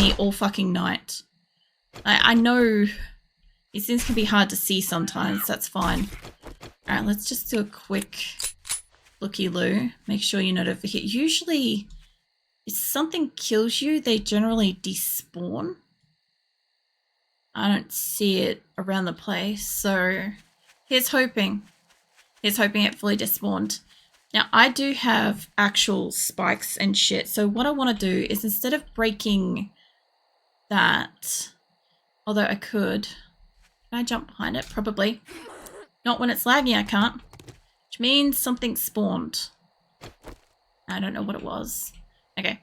me all fucking night. I know these things can be hard to see sometimes. That's fine. Alright, let's just do a quick looky-loo. Make sure you're not over here. Usually, if something kills you, they generally despawn. I don't see it around the place, so here's hoping. Here's hoping it fully despawned. Now, I do have actual spikes and shit, so what I want to do is instead of breaking that, although I could, can I jump behind it? Probably. Not when it's lagging, I can't. Which means something spawned. I don't know what it was. Okay.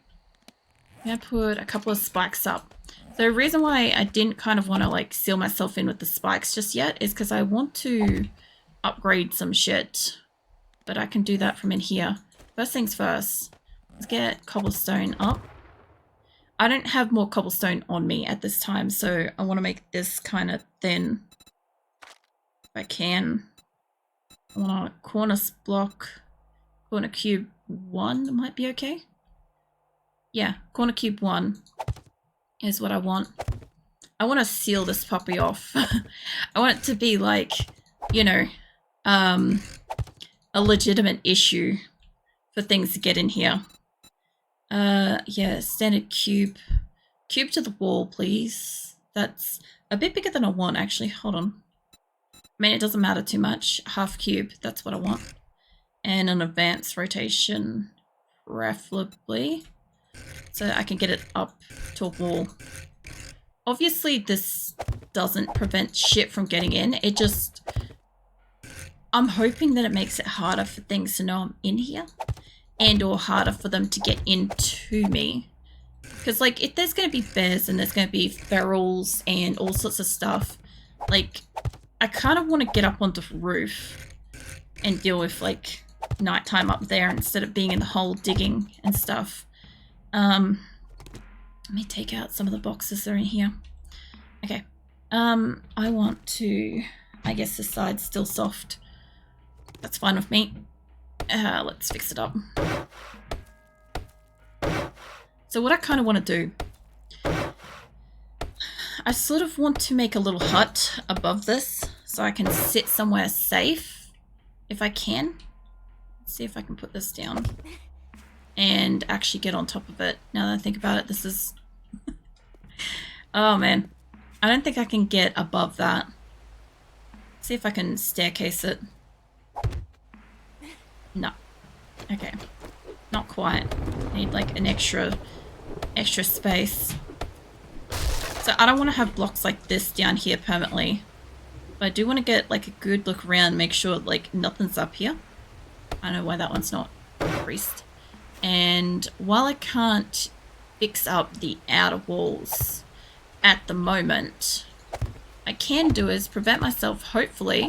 I'm gonna put a couple of spikes up. So the reason why I didn't kind of want to like seal myself in with the spikes just yet is because I want to upgrade some shit. But I can do that from in here. First things first, let's get cobblestone up. I don't have more cobblestone on me at this time, so I want to make this kind of thin. If I can. I want a cornice block, corner cube 1 might be okay. Yeah, corner cube 1 is what I want. I want to seal this puppy off. I want it to be like, you know, a legitimate issue for things to get in here. Yeah, standard cube. Cube to the wall, please. That's a bit bigger than I want, actually. Hold on. I mean, it doesn't matter too much. Half cube, that's what I want. And an advanced rotation, preferably. So I can get it up to a wall. Obviously, this doesn't prevent shit from getting in. It just... I'm hoping that it makes it harder for things to know I'm in here. And or harder for them to get into me. Because, like, if there's going to be bears and there's going to be ferals and all sorts of stuff, like, I kind of want to get up onto the roof and deal with, like, nighttime up there instead of being in the hole digging and stuff. Let me take out some of the boxes that are in here. Okay. I want to... I guess this side's still soft. That's fine with me. Let's fix it up. So what I kind of want to do... I sort of want to make a little hut above this so I can sit somewhere safe if I can. Let's see if I can put this down and actually get on top of it. Now that I think about it, this is... Oh man. I don't think I can get above that. Let's see if I can staircase it. No. Okay. Not quite. Need like an extra space. So I don't want to have blocks like this down here permanently. But I do want to get like a good look around, make sure like nothing's up here. I don't know why that one's not increased. And while I can't fix up the outer walls at the moment, I can do is prevent myself, hopefully.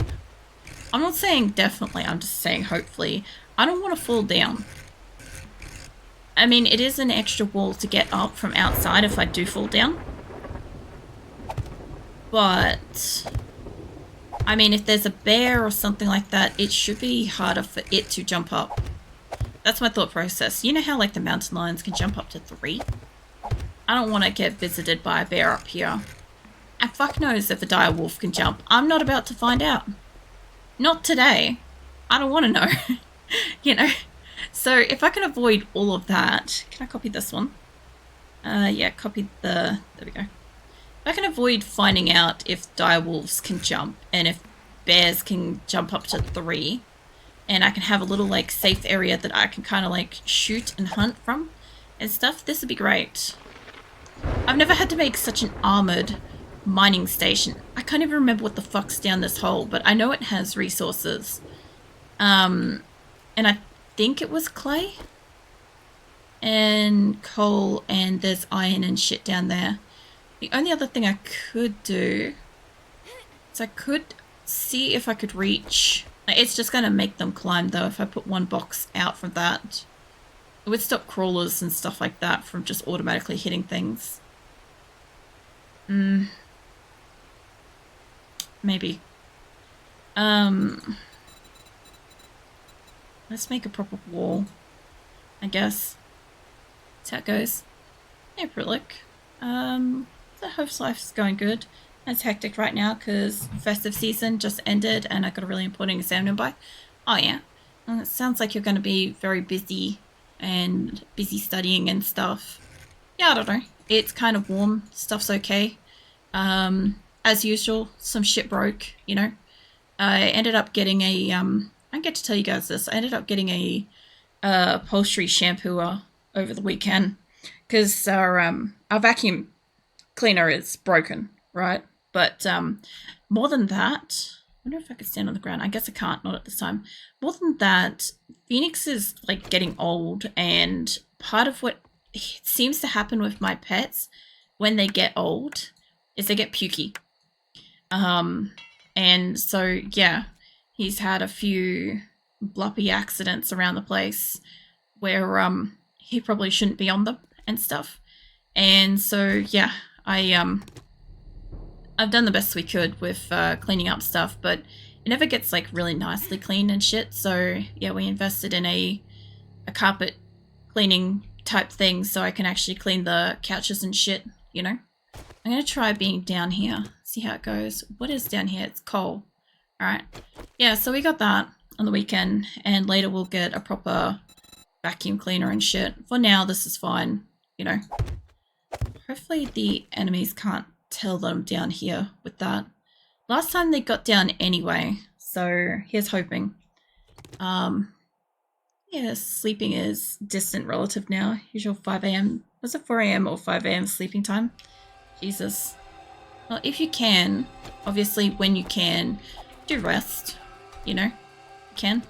I'm not saying definitely, I'm just saying hopefully. I don't want to fall down. I mean, it is an extra wall to get up from outside if I do fall down. But, I mean, if there's a bear or something like that, it should be harder for it to jump up. That's my thought process. You know how, like, the mountain lions can jump up to 3? I don't want to get visited by a bear up here. And fuck knows if a dire wolf can jump. I'm not about to find out. Not today. I don't want to know. You know? So, if I can avoid all of that... Can I copy this one? Yeah, copy the... There we go. If I can avoid finding out if dire wolves can jump, and if bears can jump up to 3, and I can have a little, like, safe area that I can kind of, like, shoot and hunt from and stuff, this would be great. I've never had to make such an armored mining station. I can't even remember what the fuck's down this hole, but I know it has resources. And I think it was clay and coal, and there's iron and shit down there. The only other thing I could do is I could see if I could reach... It's just going to make them climb, though, if I put one box out from that. It would stop crawlers and stuff like that from just automatically hitting things. Maybe. Let's make a proper wall, I guess. That's how it goes. Hey, Brillick. The host life's going good. It's hectic right now because festive season just ended and I got a really important exam to by. Oh yeah, it sounds like you're going to be very busy and busy studying and stuff. Yeah, I don't know. It's kind of warm. Stuff's okay. As usual, some shit broke. I ended up getting a I get to tell you guys this. I ended up getting a upholstery shampooer over the weekend because our vacuum cleaner is broken, right? But more than that, I wonder if I could stand on the ground. I guess I can't, not at this time. More than that, Phoenix is like getting old, and part of what seems to happen with my pets when they get old is they get pukey. And so yeah, he's had a few bloppy accidents around the place where he probably shouldn't be on them and stuff. And so yeah, I've done the best we could with cleaning up stuff, but it never gets like really nicely cleaned and shit. So yeah, we invested in a carpet cleaning type thing so I can actually clean the couches and shit. I'm gonna try being down here, see how it goes. What is down here? It's coal. All right. Yeah, so we got that on the weekend, and later we'll get a proper vacuum cleaner and shit. For now, this is fine. Hopefully the enemies can't tell that I'm down here with that. Last time they got down anyway, so here's hoping. Yeah, sleeping is distant relative now. Usual 5 a.m. Was it 4 a.m. or 5 a.m. sleeping time? Jesus. Well, if you can, obviously when you can, do rest. You can.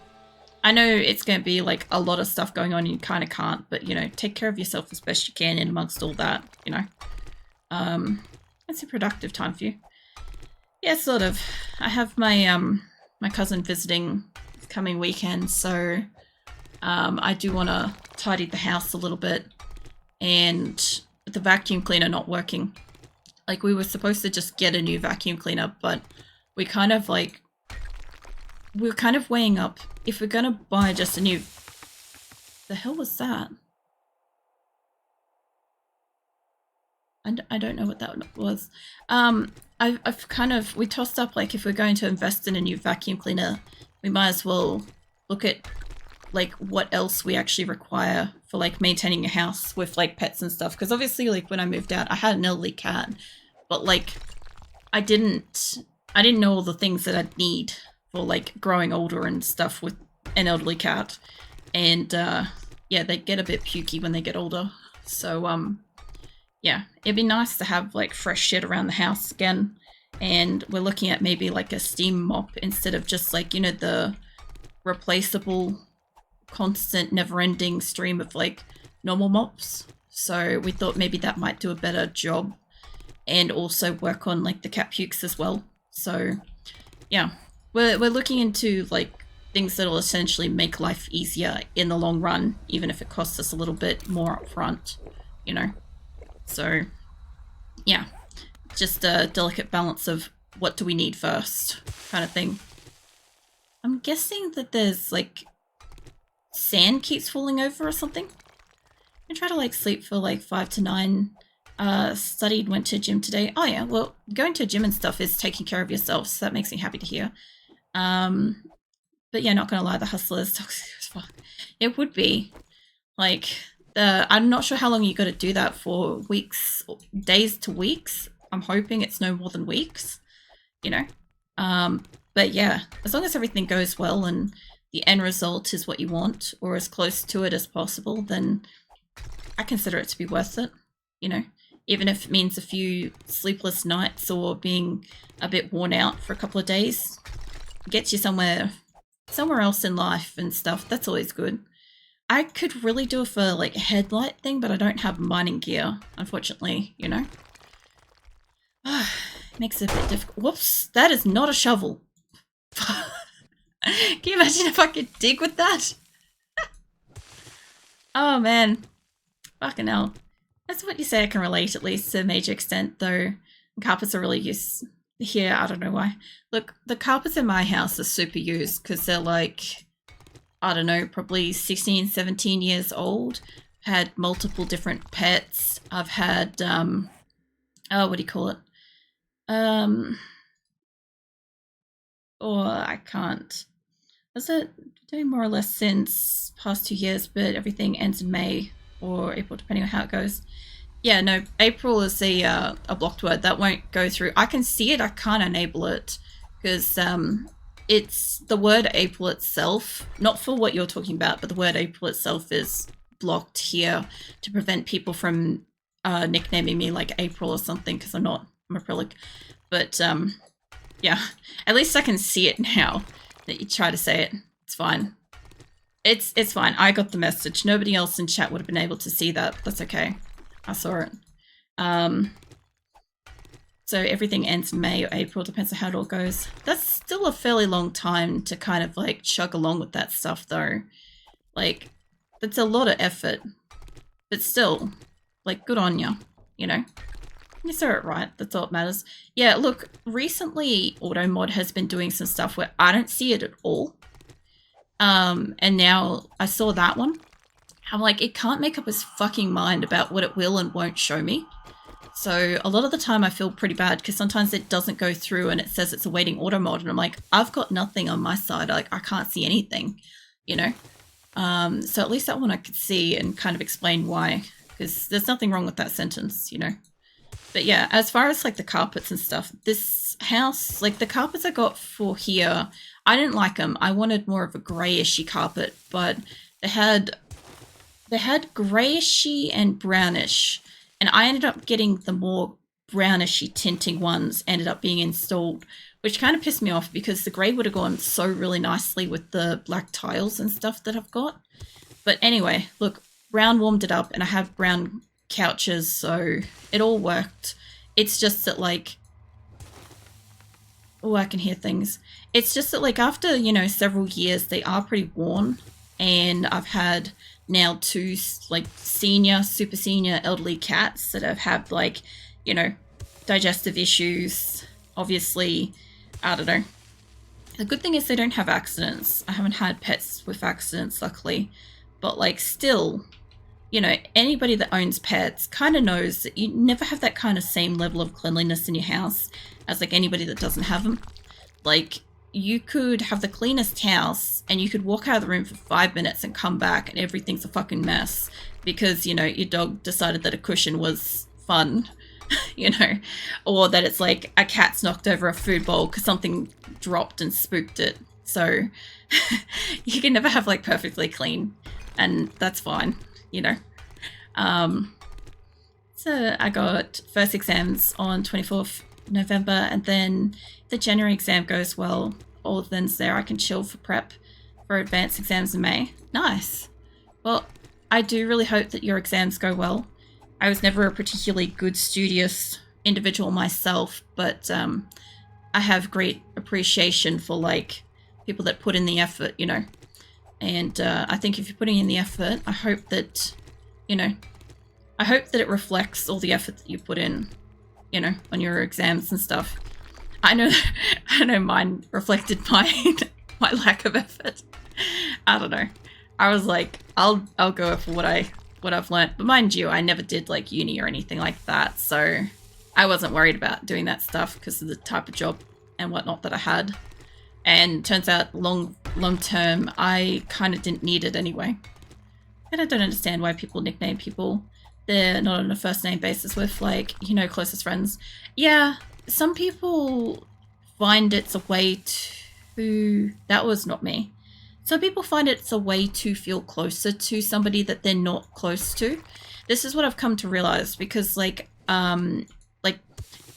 I know it's going to be like a lot of stuff going on and you kind of can't, but take care of yourself as best you can in amongst all that, It's a productive time for you. Yeah, sort of. I have my my cousin visiting this coming weekend, so I do want to tidy the house a little bit, and the vacuum cleaner not working. Like, we were supposed to just get a new vacuum cleaner, but we're kind of weighing up if we're gonna buy just a new. The hell was that? I don't know what that was. We tossed up, like, if we're going to invest in a new vacuum cleaner, we might as well look at like what else we actually require for like maintaining a house with like pets and stuff. Because obviously, like, when I moved out, I had an elderly cat, but like I didn't know all the things that I'd need for like growing older and stuff with an elderly cat. And yeah, they get a bit pukey when they get older. So yeah, it'd be nice to have like fresh shit around the house again. And we're looking at maybe like a steam mop instead of just like, the replaceable, constant, never-ending stream of like normal mops. So we thought maybe that might do a better job and also work on like the cat pukes as well. So yeah, we're looking into like things that'll essentially make life easier in the long run, even if it costs us a little bit more upfront, So yeah, just a delicate balance of what do we need first kind of thing. I'm guessing that there's like sand keeps falling over or something. I try to like sleep for like 5 to 9. Studied, went to gym today. Oh yeah, well, going to gym and stuff is taking care of yourself, so that makes me happy to hear. But yeah, not gonna lie, the hustle is toxic as fuck. It would be. Like, I'm not sure how long you gotta do that for. Weeks, days to weeks. I'm hoping it's no more than weeks, But yeah, as long as everything goes well and the end result is what you want, or as close to it as possible, then I consider it to be worth it, Even if it means a few sleepless nights or being a bit worn out for a couple of days. Gets you somewhere else in life and stuff. That's always good. I could really do it for like a headlight thing, but I don't have mining gear, unfortunately, Makes it a bit difficult. Whoops, that is not a shovel. Can you imagine if I could dig with that? Oh man, fucking hell. That's what you say. I can relate, at least to a major extent, though. Carpets are really used here. I don't know why. Look, the carpets in my house are super used because they're like, I don't know, probably 16, 17 years old. Had multiple different pets. I've had what do you call it? Or I can't. Was it doing more or less since past 2 years, but everything ends in May or April, depending on how it goes. Yeah, no, April is a blocked word that won't go through. I can see it, I can't enable it because it's the word April itself, not for what you're talking about, but the word April itself is blocked here to prevent people from nicknaming me like April or something because I'm acrylic. But yeah, at least I can see it now that you try to say it. It's fine. It's fine. I got the message. Nobody else in chat would have been able to see that. That's okay. I saw it. So everything ends in May or April, depends on how it all goes. That's still a fairly long time to kind of like chug along with that stuff though. Like, that's a lot of effort. But still, like, good on you, you know? You saw it right, that's all that matters. Yeah, look, recently AutoMod has been doing some stuff where I don't see it at all. And now I saw that one. I'm like, it can't make up its fucking mind about what it will and won't show me. So a lot of the time I feel pretty bad because sometimes it doesn't go through and it says it's awaiting AutoMod and I'm like, I've got nothing on my side. Like, I can't see anything, you know? So at least that one I could see and kind of explain why, because there's nothing wrong with that sentence, you know? But yeah, as far as like the carpets and stuff, this house, like the carpets I got for here, I didn't like them. I wanted more of a greyishy carpet, but they had greyishy and brownish, and I ended up getting the more brownishy tinting ones ended up being installed, which kind of pissed me off because the grey would have gone so really nicely with the black tiles and stuff that I've got. But anyway, look, brown warmed it up and I have brown couches, so it all worked. It's just that like, oh, I can hear things. It's just that like after, you know, several years, they are pretty worn, and I've had now two like super senior elderly cats that have had like, you know, digestive issues. Obviously, I don't know. The good thing is they don't have accidents. I haven't had pets with accidents, luckily, but like still, you know, anybody that owns pets kind of knows that you never have that kind of same level of cleanliness in your house as like anybody that doesn't have them. Like, you could have the cleanest house and you could walk out of the room for 5 minutes and come back and everything's a fucking mess because, you know, your dog decided that a cushion was fun, you know, or that it's like a cat's knocked over a food bowl because something dropped and spooked it. So you can never have like perfectly clean, and that's fine, you know. So I got first exams on 24th November, and then the January exam goes well, all then's there, I can chill for prep for advanced exams in May. Nice. Well, I do really hope that your exams go well. I was never a particularly good studious individual myself, but I have great appreciation for like people that put in the effort, you know. And I think if you're putting in the effort, I hope that, you know, I hope that it reflects all the effort that you put in, you know, on your exams and stuff. I know mine reflected my lack of effort. I don't know. I was like, I'll go for what I've learnt. But mind you, I never did like uni or anything like that, so I wasn't worried about doing that stuff because of the type of job and whatnot that I had. And turns out long term, I kind of didn't need it anyway. And I don't understand why people nickname people they're not on a first name basis with, like, you know, closest friends. Yeah, some people find it's a way to... That was not me. Some people find it's a way to feel closer to somebody that they're not close to. This is what I've come to realize because, like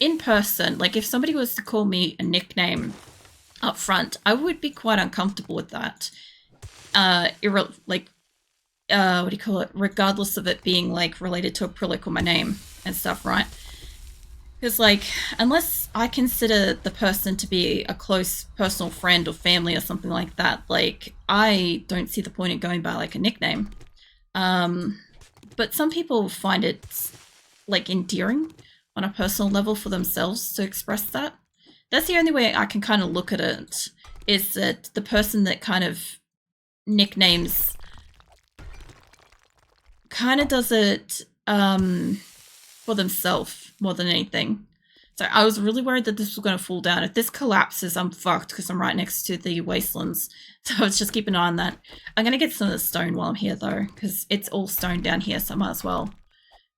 in person, like if somebody was to call me a nickname up front, I would be quite uncomfortable with that. What do you call it? Regardless of it being like related to acrylic or my name and stuff, right? Because like, unless I consider the person to be a close personal friend or family or something like that, like I don't see the point in going by like a nickname. But some people find it like endearing on a personal level for themselves to express that. That's the only way I can kind of look at it, is that the person that kind of nicknames kind of does it for themselves. more than anything. So I was really worried that this was going to fall down. If this collapses, I'm fucked because I'm right next to the wastelands. So I was just keeping an eye on that. I'm going to get some of the stone while I'm here though, because it's all stone down here, so I might as well.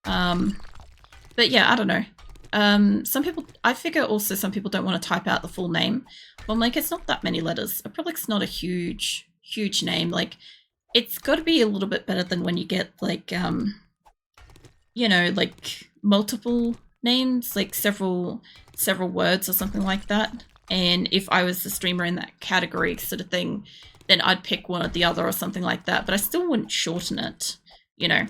But yeah, I don't know. Some people, I figure also some people don't want to type out the full name. But I'm like, it's not that many letters. Acrylic's not a huge name. Like, it's got to be a little bit better than when you get like, you know, like multiple names, like several words or something like that. And if I was the streamer in that category sort of thing, then I'd pick one or the other or something like that. But I still wouldn't shorten it, you know.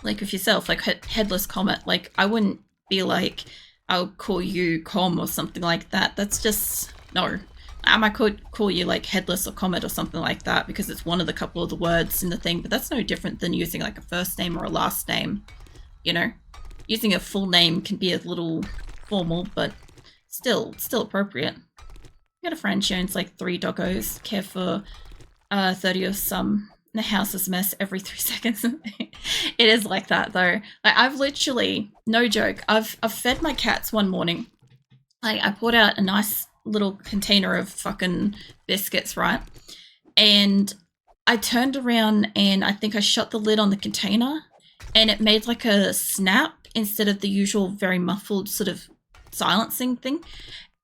Like with yourself, like Headless Comet, like I wouldn't be like, I'll call you Com or something like that. That's just, no. I might call you like Headless or Comet or something like that because it's one of the couple of the words in the thing, but that's no different than using like a first name or a last name, you know. Using a full name can be a little formal, but still appropriate. I got a friend, she owns like 3 doggos, care for 30 of some. The house is a mess every 3 seconds. It is like that though. Like, I've literally, no joke, I've fed my cats one morning. I poured out a nice little container of fucking biscuits, right? And I turned around and I think I shut the lid on the container and it made like a snap instead of the usual very muffled sort of silencing thing.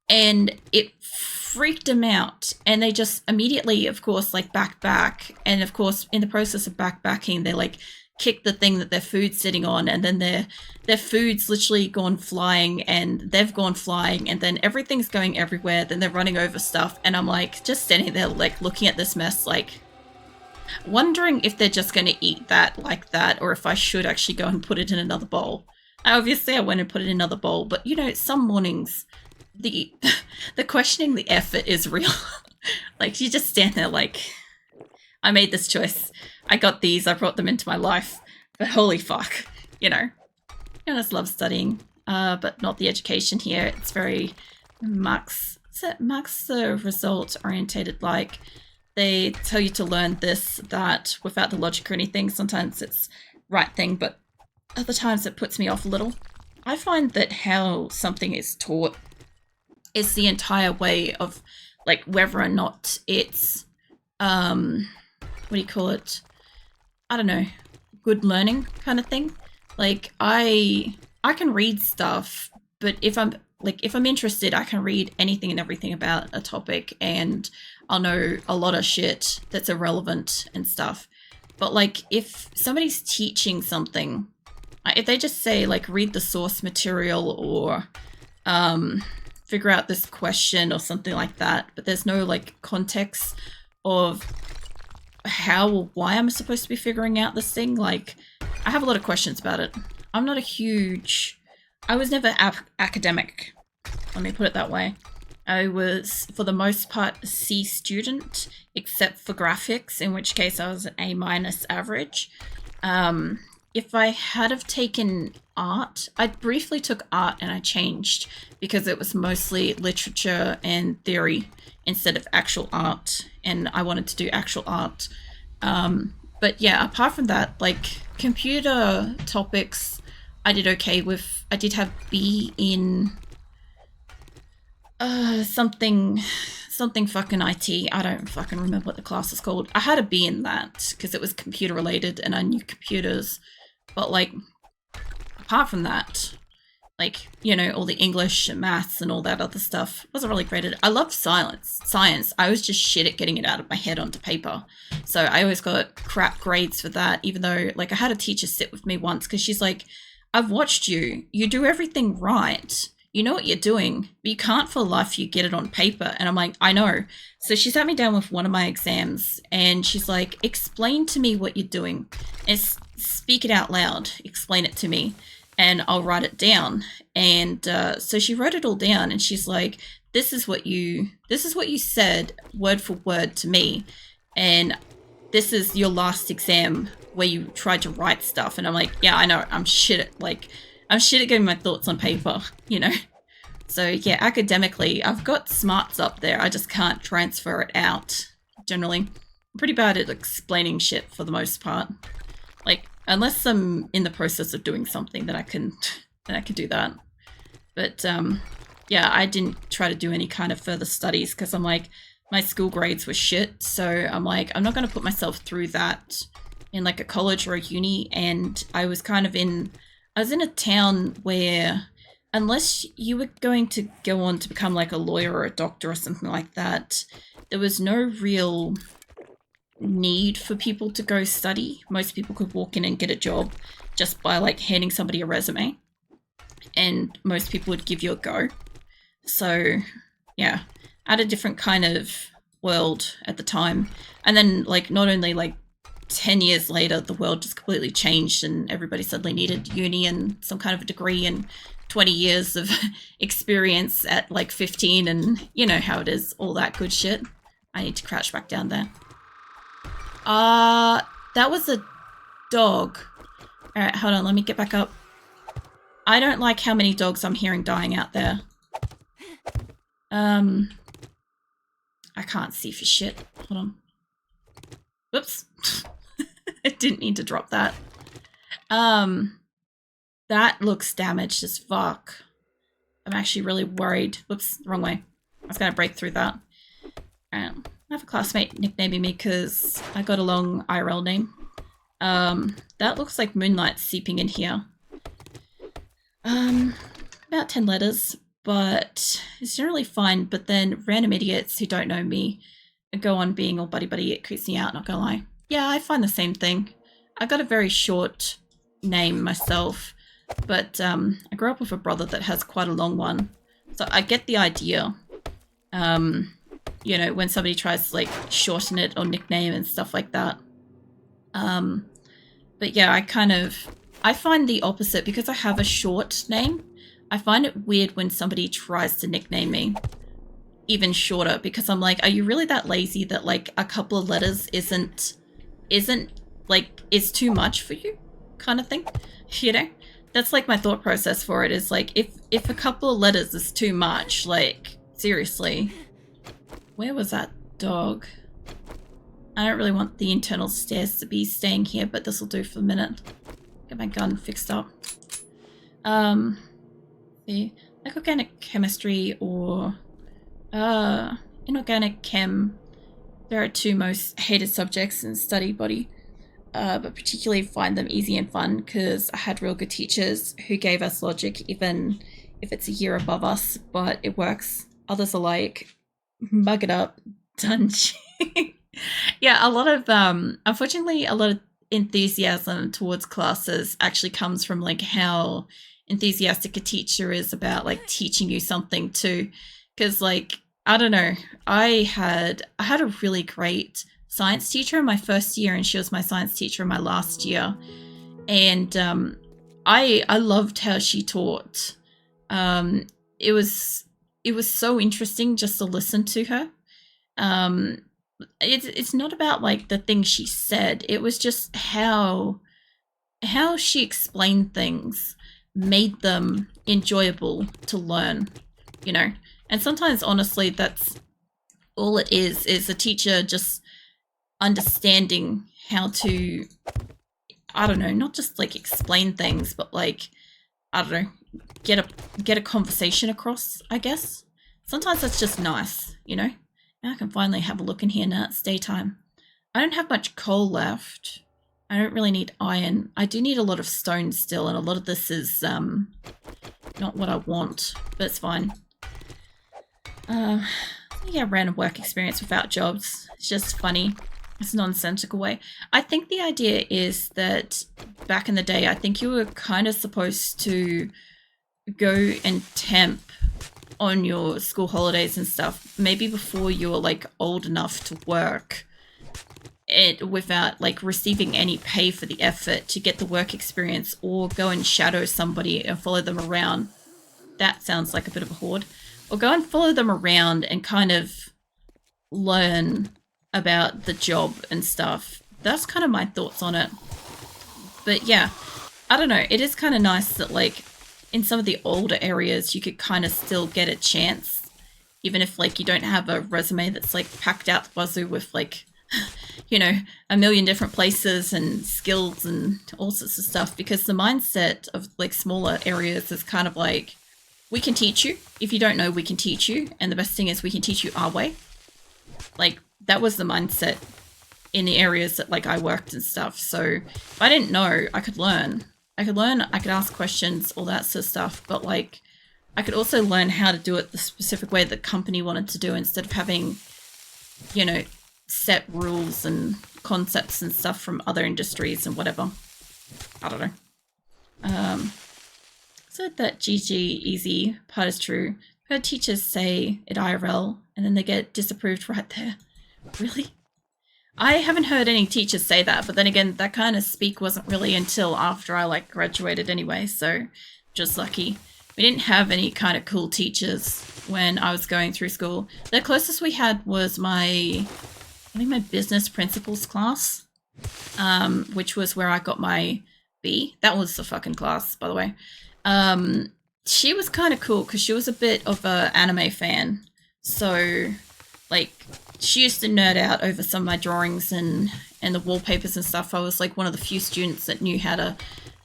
And it freaked them out. And they just immediately, of course, like backed back. And of course, in the process of backing, they like kick the thing that their food's sitting on. And then their food's literally gone flying and they've gone flying. And then everything's going everywhere. Then they're running over stuff. And I'm like, just standing there, like looking at this mess, like wondering if they're just going to eat that like that, or if I should actually go and put it in another bowl. Obviously, I went and put it in another bowl, but you know, some mornings, the questioning the effort is real. Like, you just stand there like, I made this choice. I got these, I brought them into my life, but holy fuck, you know. I just love studying, but not the education here. It's very marks the result orientated, like, they tell you to learn this, that, without the logic or anything. Sometimes it's right thing, but other times it puts me off a little. I find that how something is taught is the entire way of, like, whether or not it's, what do you call it? I don't know, good learning kind of thing. Like, I can read stuff, but if I'm interested, I can read anything and everything about a topic and I'll know a lot of shit that's irrelevant and stuff. But like, if somebody's teaching something, if they just say like, read the source material or figure out this question or something like that, but there's no like context of how or why I'm supposed to be figuring out this thing, like, I have a lot of questions about it. I'm not a huge, I was never academic, let me put it that way. I was, for the most part, a C student, except for graphics, in which case I was an A- average. If I had have taken art, I briefly took art and I changed because it was mostly literature and theory instead of actual art, and I wanted to do actual art. But yeah, apart from that, like, computer topics, I did okay with. I did have B in something fucking IT. I don't fucking remember what the class is called. I had a B in that because it was computer related and I knew computers. But like, apart from that, like, you know, all the English and maths and all that other stuff wasn't really great at it. I loved science. I was just shit at getting it out of my head onto paper. So I always got crap grades for that, even though, like, I had a teacher sit with me once because she's like, I've watched you. You do everything right. You know what you're doing, but you can't for life you get it on paper. And I'm like, I know. So she sat me down with one of my exams and she's like, explain to me what you're doing. And speak it out loud. Explain it to me. And I'll write it down. And so she wrote it all down and she's like, this is what you said word for word to me. And this is your last exam where you tried to write stuff. And I'm like, yeah, I know. I'm shit at getting my thoughts on paper, you know? So yeah, academically, I've got smarts up there. I just can't transfer it out, generally. I'm pretty bad at explaining shit for the most part. Like, unless I'm in the process of doing something, then I can do that. But yeah, I didn't try to do any kind of further studies because I'm like, my school grades were shit. So I'm like, I'm not going to put myself through that in like a college or a uni. And I was in a town where unless you were going to go on to become like a lawyer or a doctor or something like that, there was no real need for people to go study. Most people could walk in and get a job just by like handing somebody a resume, and most people would give you a go. So yeah, I had a different kind of world at the time. And then like not only like 10 years later, the world just completely changed and everybody suddenly needed uni and some kind of a degree and 20 years of experience at like 15, and you know how it is, all that good shit. I need to crouch back down there. That was a dog. All right, hold on, let me get back up. I don't like how many dogs I'm hearing dying out there. I can't see for shit. Hold on. Whoops. I didn't need to drop that. That looks damaged as fuck. I'm actually really worried. Whoops, wrong way. I was gonna break through that. I have a classmate nicknaming me because I got a long IRL name. That looks like moonlight seeping in here. About 10 letters, but it's generally fine. But then random idiots who don't know me go on being all buddy-buddy. It creeps me out, not gonna lie. Yeah, I find the same thing. I got a very short name myself, but I grew up with a brother that has quite a long one. So I get the idea. You know, when somebody tries to like shorten it or nickname and stuff like that. But yeah, I find the opposite because I have a short name. I find it weird when somebody tries to nickname me even shorter because I'm like, are you really that lazy that like a couple of letters isn't like is too much for you kind of thing? You know? That's like my thought process for it is like if a couple of letters is too much, like seriously. Where was that dog? I don't really want the internal stairs to be staying here, but this will do for a minute. Get my gun fixed up. The like organic chemistry or inorganic chem. There are two most hated subjects in study body, but particularly find them easy and fun because I had real good teachers who gave us logic even if it's a year above us, but it works. Others are like, mug it up, done. Yeah, a lot of unfortunately a lot of enthusiasm towards classes actually comes from like how enthusiastic a teacher is about like teaching you something too, because like I don't know, I had a really great science teacher in my first year and she was my science teacher in my last year, and I loved how she taught. It was so interesting just to listen to her. It's not about like the things she said. It was just how she explained things made them enjoyable to learn, you know. And sometimes honestly that's all it is a teacher just understanding how to, I don't know, not just like explain things, but like, I don't know, get a conversation across, I guess. Sometimes that's just nice, you know. Now I can finally have a look in here now. It's daytime. I don't have much coal left. I don't really need iron. I do need a lot of stone still, and a lot of this is not what I want, but it's fine. Yeah, random work experience without jobs. It's just funny. It's a nonsensical way. I think the idea is that back in the day, I think you were kind of supposed to go and temp on your school holidays and stuff, maybe before you were like old enough to work it without like receiving any pay for the effort to get the work experience, or go and shadow somebody and follow them around. That sounds like a bit of a horde. Or go and follow them around and kind of learn about the job and stuff. That's kind of my thoughts on it. But yeah, I don't know. It is kind of nice that like in some of the older areas you could kind of still get a chance, even if like you don't have a resume that's like packed out the wazoo with like, you know, a million different places and skills and all sorts of stuff, because the mindset of like smaller areas is kind of like, we can teach you. If you don't know, we can teach you. And the best thing is we can teach you our way. Like, that was the mindset in the areas that, like, I worked and stuff. So if I didn't know, I could learn. I could ask questions, all that sort of stuff. But, like, I could also learn how to do it the specific way the company wanted to do instead of having, you know, set rules and concepts and stuff from other industries and whatever. I don't know. So that GG easy part is true. Heard teachers say it IRL and then they get disapproved right there. Really? I haven't heard any teachers say that, but then again, that kind of speak wasn't really until after I like graduated anyway, so just lucky. We didn't have any kind of cool teachers when I was going through school. The closest we had was I think my business principles class, which was where I got my B. That was the fucking class, by the way. She was kind of cool because she was a bit of an anime fan. So, like, she used to nerd out over some of my drawings and the wallpapers and stuff. I was like one of the few students that knew how to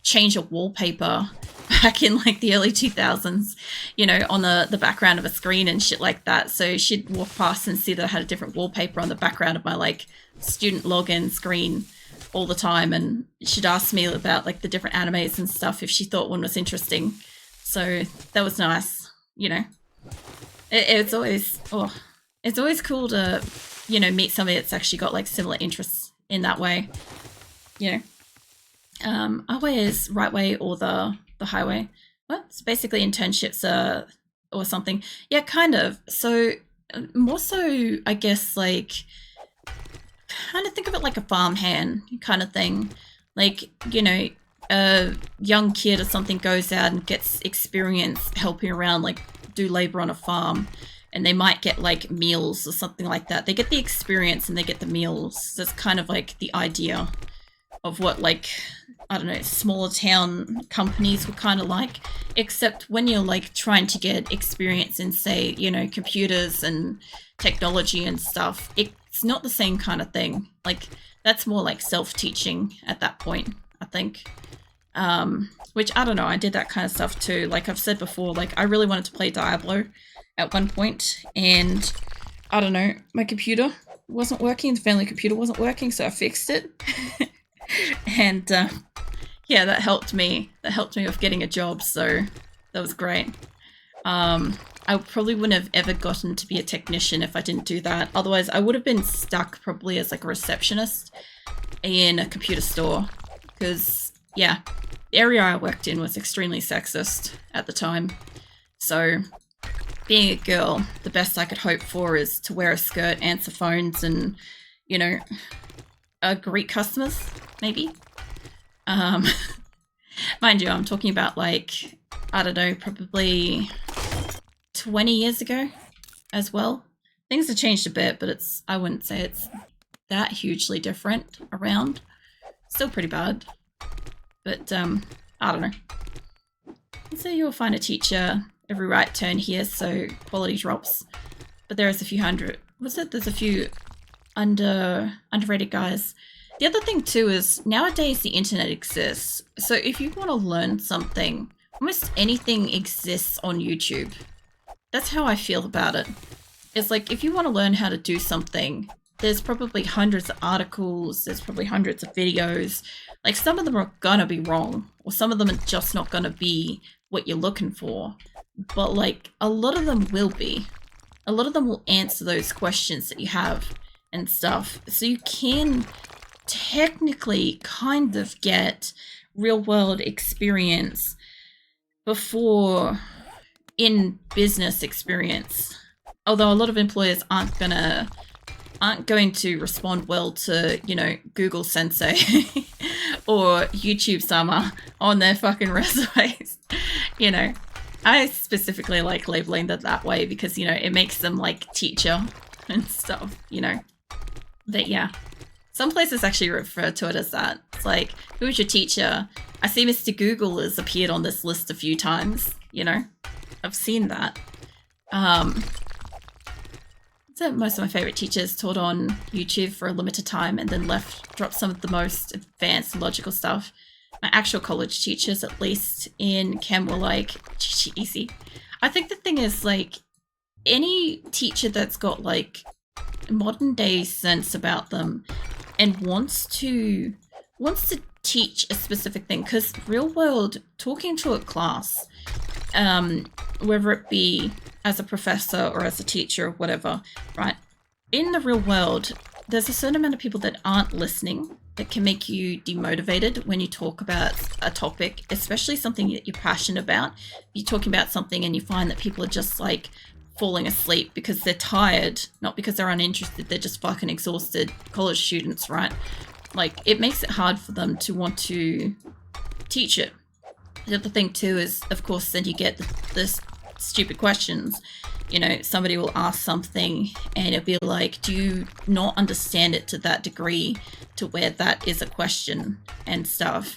change a wallpaper back in like the early 2000s, you know, on the background of a screen and shit like that. So she'd walk past and see that I had a different wallpaper on the background of my like student login screen all the time, and she'd ask me about like the different animes and stuff if she thought one was interesting. So that was nice, you know. It's always cool to, you know, meet somebody that's actually got like similar interests in that way, you know. Our way is right way or the highway. What? It's basically internships or something. Yeah, kind of. So more so, I guess, like, kind of think of it like a farmhand kind of thing. Like, you know, a young kid or something goes out and gets experience helping around, like, do labor on a farm, and they might get, like, meals or something like that. They get the experience and they get the meals. That's kind of, like, the idea of what, like, I don't know, smaller town companies were kind of like, except when you're, like, trying to get experience in, say, you know, computers and technology and stuff, it's not the same kind of thing. Like, that's more like self-teaching at that point, I think. Which, I don't know, I did that kind of stuff too. Like I've said before, like, I really wanted to play Diablo at one point, and I don't know, my computer wasn't working, the family computer wasn't working, so I fixed it. And yeah, that helped me with getting a job, so that was great. I probably wouldn't have ever gotten to be a technician if I didn't do that. Otherwise, I would have been stuck probably as like a receptionist in a computer store, because yeah, the area I worked in was extremely sexist at the time. So being a girl, the best I could hope for is to wear a skirt, answer phones, and, you know, greet customers, maybe. Mind you, I'm talking about, like, I don't know, probably 20 years ago as well. Things have changed a bit, but I wouldn't say it's that hugely different around. Still pretty bad. But, I don't know. So you'll find a teacher every right turn here, so quality drops. But there is a few hundred. There's a few underrated guys. The other thing too is nowadays the internet exists. So if you want to learn something, almost anything exists on YouTube. That's how I feel about it. It's like, if you want to learn how to do something, there's probably hundreds of articles, there's probably hundreds of videos. Like, some of them are gonna be wrong, or some of them are just not gonna be what you're looking for. But, like, a lot of them will be. A lot of them will answer those questions that you have and stuff. So you can technically kind of get real world experience before in business experience. Although a lot of employers aren't going to respond well to, you know, Google Sensei or YouTube Summer on their fucking resumes. You know, I specifically like labeling that way because, you know, it makes them like teacher and stuff, you know. But yeah, some places actually refer to it as that. It's like, who's your teacher? I see Mr. Google has appeared on this list a few times, you know. I've seen that. So most of my favorite teachers taught on YouTube for a limited time and then dropped some of the most advanced and logical stuff. My actual college teachers, at least in chem, were like, easy. I think the thing is, like, any teacher that's got like modern day sense about them and wants to teach a specific thing, because real world talking to a class, whether it be as a professor or as a teacher or whatever, right? In the real world, there's a certain amount of people that aren't listening that can make you demotivated when you talk about a topic, especially something that you're passionate about. You're talking about something and you find that people are just like falling asleep because they're tired, not because they're uninterested, they're just fucking exhausted college students, right? Like, it makes it hard for them to want to teach it. The other thing too is, of course, then you get this stupid questions. You know, somebody will ask something and it'll be like, do you not understand it to that degree to where that is a question and stuff?